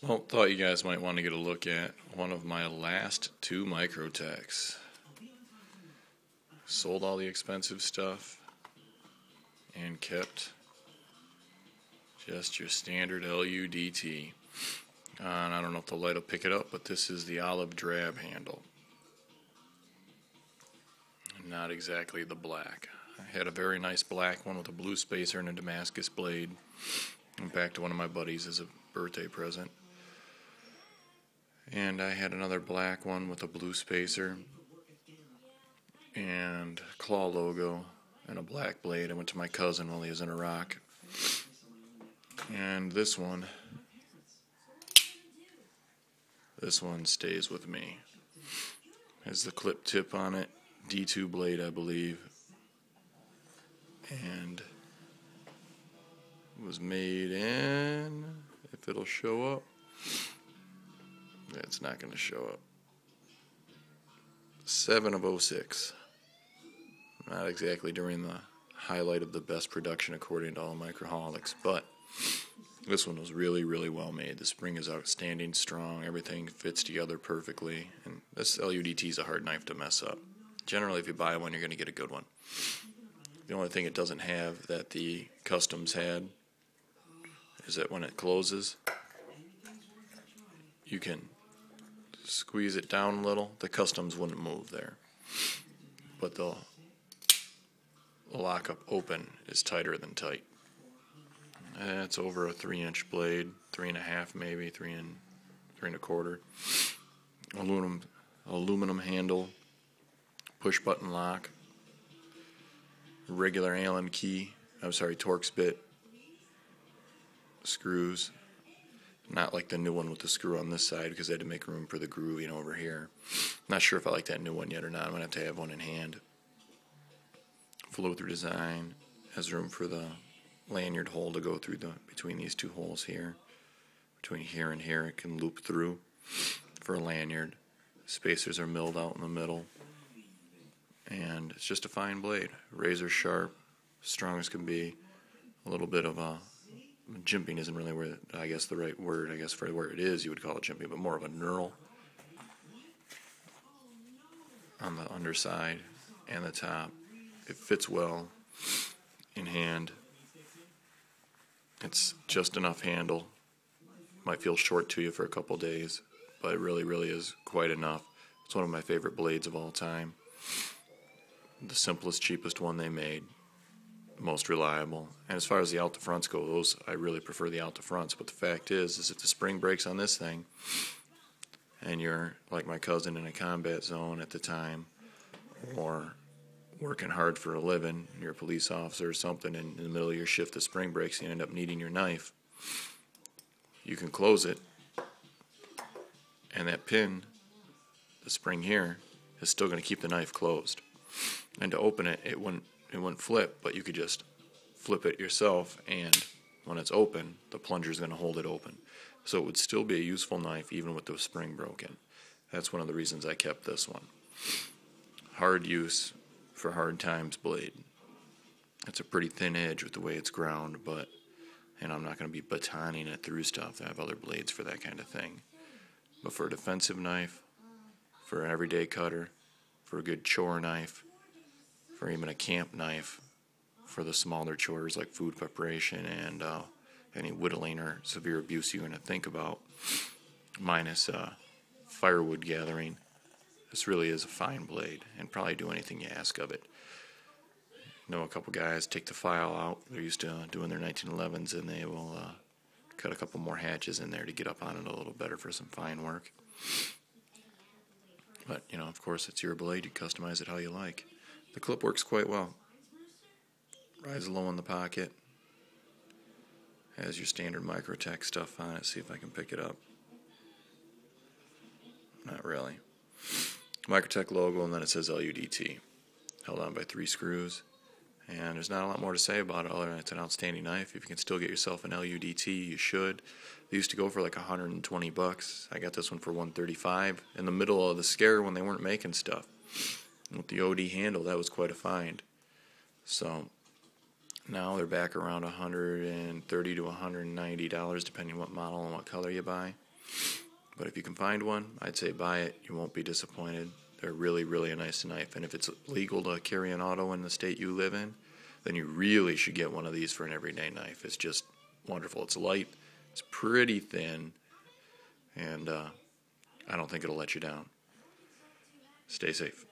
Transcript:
Well, thought you guys might want to get a look at one of my last two Microtechs. Sold all the expensive stuff and kept just your standard LUDT. And I don't know if the light will pick it up, but this is the olive drab handle. Not exactly the black. I had a very nice black one with a blue spacer and a Damascus blade. Went back to one of my buddies as a birthday present. And I had another black one with a blue spacer and claw logo and a black blade. I went to my cousin while he was in Iraq. And this one stays with me. Has the clip tip on it, D2 blade I believe, and was made in, if it'll show up, it's not going to show up, 7 of 06. Not exactly during the highlight of the best production according to all microholics, but this one was really, really well made. The spring is outstanding, strong, everything fits together perfectly, and this LUDT is a hard knife to mess up. Generally, if you buy one, you're going to get a good one. The only thing it doesn't have that the customs had is that when it closes, you can squeeze it down a little. The customs wouldn't move there, but the lock-up open is tighter than tight. And it's over a 3-inch blade, 3.5 maybe, 3 1/4. Aluminum handle, push button lock, regular Allen key, Torx bit, screws, not like the new one with the screw on this side because I had to make room for the grooving over here. Not sure if I like that new one yet or not. I'm going to have to have one in hand. Flow through design, has room for the lanyard hole to go through between these two holes here. Between here and here it can loop through for a lanyard. Spacers are milled out in the middle. And it's just a fine blade. Razor sharp, strong as can be. A little bit of a jimping isn't really where I guess the right word. I guess for where it is you would call it jimping, but more of a knurl on the underside and the top. It fits well in hand. It's just enough handle. Might feel short to you for a couple days, but it really, really is quite enough. It's one of my favorite blades of all time. The simplest, cheapest one they made. Most reliable. And as far as the out-the-fronts go, those I really prefer the out-the-fronts. But the fact is if the spring breaks on this thing, and you're like my cousin in a combat zone at the time, or working hard for a living, you're a police officer or something, and in the middle of your shift the spring breaks and you end up needing your knife, you can close it, and that pin, the spring here, is still going to keep the knife closed. And to open it, it wouldn't flip, but you could just flip it yourself, and when it's open, the plunger is going to hold it open. So it would still be a useful knife even with the spring broken. That's one of the reasons I kept this one. Hard use for hard times blade. It's a pretty thin edge with the way it's ground, and I'm not going to be batoning it through stuff. I have other blades for that kind of thing. But for a defensive knife, for an everyday cutter, for a good chore knife, for even a camp knife, for the smaller chores like food preparation and any whittling or severe abuse you're going to think about, minus firewood gathering, this really is a fine blade, and probably do anything you ask of it. I know a couple guys take the file out. They're used to doing their 1911s, and they will cut a couple more hatches in there to get up on it a little better for some fine work. But, of course, it's your blade. You customize it how you like. The clip works quite well. Rides low in the pocket. Has your standard Microtech stuff on it. See if I can pick it up. Not really. Microtech logo, and then it says LUDT. Held on by 3 screws. And there's not a lot more to say about it other than it's an outstanding knife. If you can still get yourself an LUDT, you should. They used to go for like $120. I got this one for $135 in the middle of the scare when they weren't making stuff. With the OD handle, that was quite a find. So Now they're back around $130 to $190, depending on what model and what color you buy. But if you can find one, I'd say buy it. You won't be disappointed. They're really, really a nice knife. And if it's legal to carry an auto in the state you live in, then you really should get one of these for an everyday knife. It's just wonderful. It's light, it's pretty thin, and I don't think it'll let you down. Stay safe.